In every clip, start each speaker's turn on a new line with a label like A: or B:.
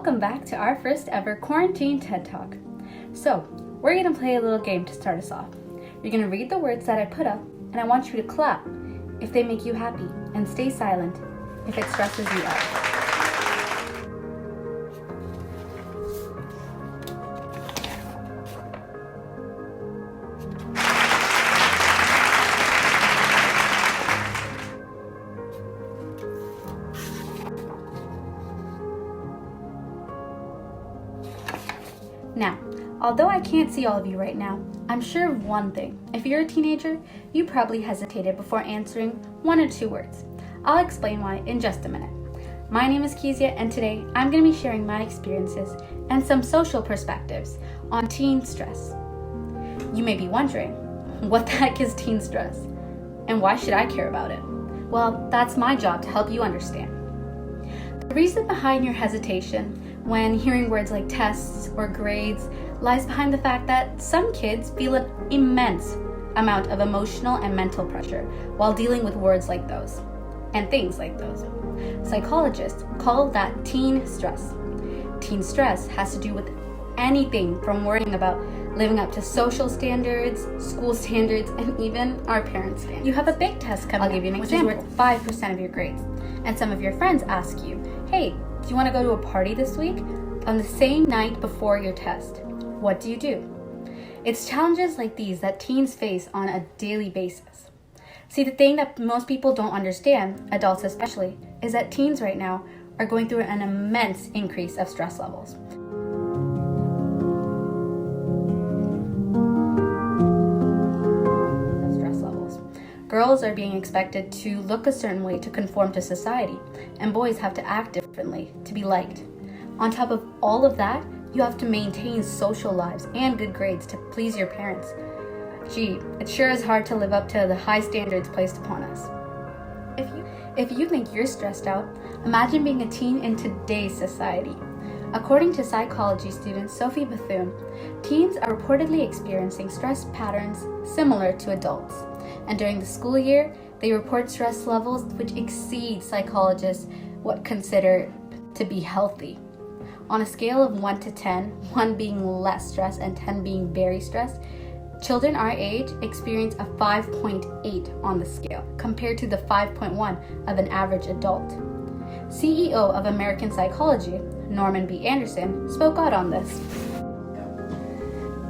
A: welcome back to our first ever quarantine TED Talk. So, we're going to play a little game to start us off. You're going to read the words that I put up, and I want you to clap if they make you happy, and stay silent if it stresses you out. Now, although I can't see all of you right now, I'm sure of one thing. If you're a teenager, you probably hesitated before answering one or two words. I'll explain why in just a minute. My name is Keziah, and today I'm going to be sharing my experiences and some social perspectives on teen stress. You may be wondering, what the heck is teen stress? And why should I care about it? Well, that's my job to help you understand. The reason behind your hesitation when hearing words like tests or grades lies behind the fact that some kids feel an immense amount of emotional and mental pressure while dealing with words like those and things like those. Psychologists call that teen stress. Teen stress has to do with anything from worrying about living up to social standards, school standards, and even our parents' standards. You have a big test coming up, I'll give you an example, which is worth 5% of your grades. And some of your friends ask you, hey, do you want to go to a party this week? On the same night before your test, what do you do? It's challenges like these that teens face on a daily basis. See, the thing that most people don't understand, adults especially, is that teens right now are going through an immense increase of stress levels. Girls are being expected to look a certain way to conform to society, and boys have to act differently to be liked. On top of all of that, you have to maintain social lives and good grades to please your parents. Gee, it sure is hard to live up to the high standards placed upon us. If you think you're stressed out, imagine being a teen in today's society. According to psychology student Sophie Bethune, teens are reportedly experiencing stress patterns similar to adults. And during the school year, they report stress levels which exceed psychologists what consider to be healthy. On a scale of 1 to 10, 1 being less stressed and 10 being very stressed, children our age experience a 5.8 on the scale, compared to the 5.1 of an average adult. CEO of American Psychology, Norman B. Anderson, spoke out on this.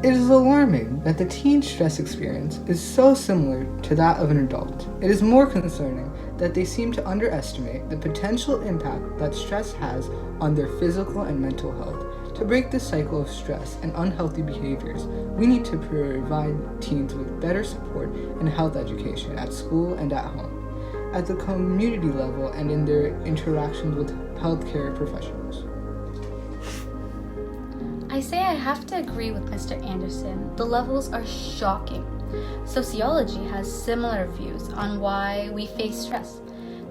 B: It is alarming that the teen stress experience is so similar to that of an adult. It is more concerning that they seem to underestimate the potential impact that stress has on their physical and mental health. To break this cycle of stress and unhealthy behaviors, we need to provide teens with better support and health education at school and at home, at the community level, and in their interactions with healthcare professionals.
A: I say I have to agree with Mr. Anderson. The levels are shocking. Sociology has similar views on why we face stress.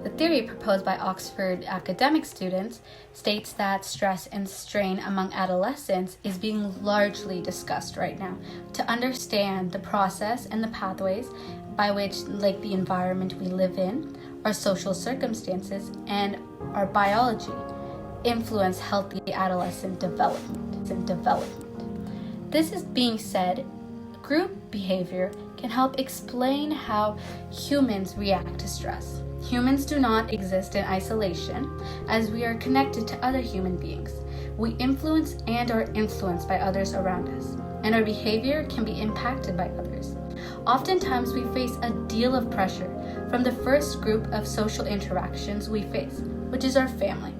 A: The theory proposed by Oxford academic students states that stress and strain among adolescents is being largely discussed right now to understand the process and the pathways by which, like the environment we live in, our social circumstances, and our biology influence healthy adolescent development. This is being said, group behavior can help explain how humans react to stress. Humans do not exist in isolation, as we are connected to other human beings. We influence and are influenced by others around us, and our behavior can be impacted by others. Oftentimes we face a deal of pressure from the first group of social interactions we face, which is our family.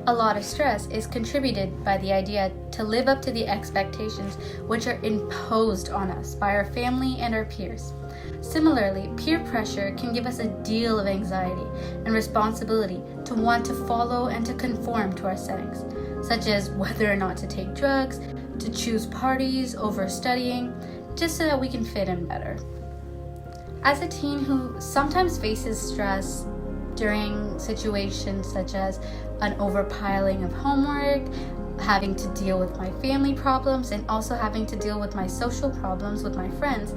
A: A lot of stress is contributed by the idea to live up to the expectations which are imposed on us by our family and our peers. Similarly, peer pressure can give us a deal of anxiety and responsibility to want to follow and to conform to our settings, such as whether or not to take drugs, to choose parties over studying, just so that we can fit in better. As a teen who sometimes faces stress during situations such as an overpiling of homework, having to deal with my family problems, and also having to deal with my social problems with my friends,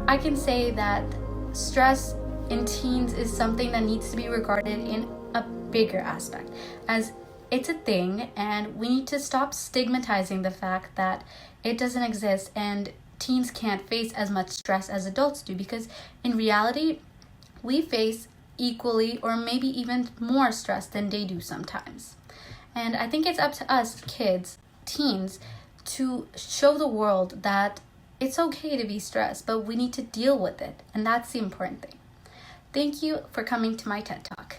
A: I can say that stress in teens is something that needs to be regarded in a bigger aspect, as it's a thing, and we need to stop stigmatizing the fact that it doesn't exist and teens can't face as much stress as adults do, because in reality, we face equally or maybe even more stress than they do sometimes. And I think it's up to us kids, teens, to show the world that it's okay to be stressed, but we need to deal with it. And that's the important thing. Thank you for coming to my TED Talk.